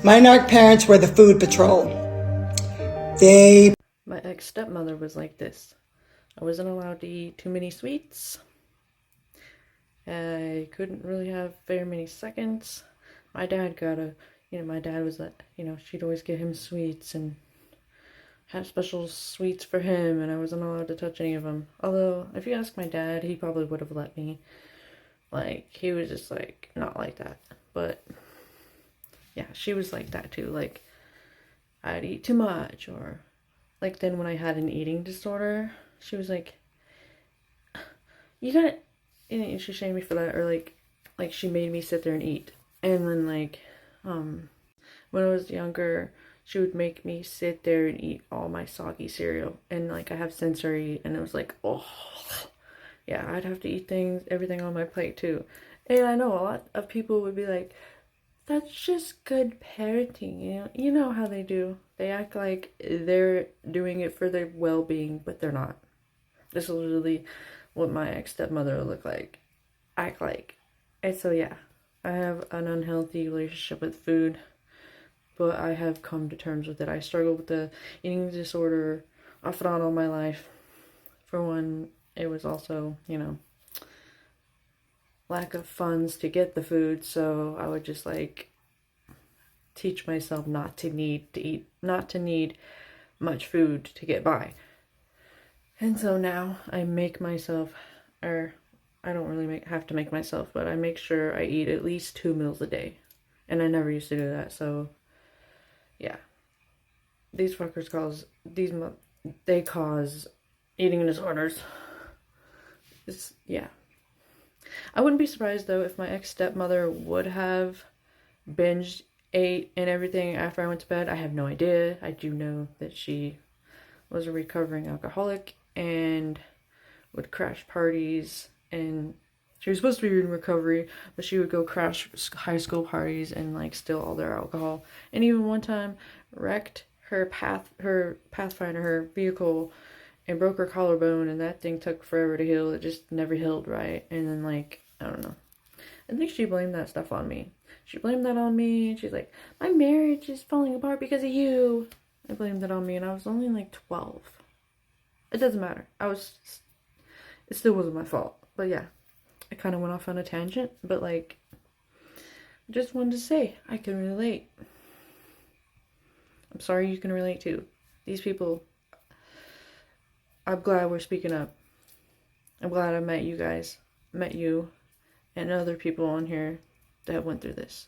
My narc parents were the food patrol. They... My ex-stepmother was like this. I wasn't allowed to eat too many sweets. I couldn't really have very many seconds. My dad my dad was like, she'd always get him sweets and have special sweets for him, and I wasn't allowed to touch any of them. Although, if you ask my dad, he probably would have let me. Like, he was just, like, not like that. But, yeah, she was like that, too. Like, I'd eat too much, or, like, then when I had an eating disorder, she was like, you gotta, and she shamed me for that, or, like, she made me sit there and eat. And then, like, when I was younger, she would make me sit there and eat all my soggy cereal. And, like, I have sensory, and it was like, oh, yeah, I'd have to eat everything on my plate, too. And I know a lot of people would be like, that's just good parenting, You know how they do. They act like they're doing it for their well-being, but they're not. This is literally what my ex-stepmother would look like, act like. And so, yeah, I have an unhealthy relationship with food, but I have come to terms with it. I struggled with the eating disorder off and on all my life. For one, it was also, lack of funds to get the food, so I would just, like, teach myself not to need much food to get by. And so now I make myself, or I don't really have to make myself, but I make sure I eat at least 2 meals a day. And I never used to do that, so yeah. These fuckers they cause eating disorders. Yeah. I wouldn't be surprised, though, if my ex-stepmother would have binged, ate, and everything after I went to bed. I have no idea. I do know that she was a recovering alcoholic and would crash parties, and she was supposed to be in recovery, but she would go crash high school parties and, like, steal all their alcohol. And even one time wrecked her Pathfinder, her vehicle, and broke her collarbone, and that thing took forever to heal. It just never healed right. And then, like, I don't know. I think she blamed that stuff on me. She blamed that on me, and she's like, my marriage is falling apart because of you. I blamed it on me, and I was only, like, 12. It doesn't matter. It still wasn't my fault. But yeah, I kind of went off on a tangent, but, like, just wanted to say, I can relate. I'm sorry you can relate too. These people, I'm glad we're speaking up. I'm glad I met you guys, met you, and other people on here that went through this.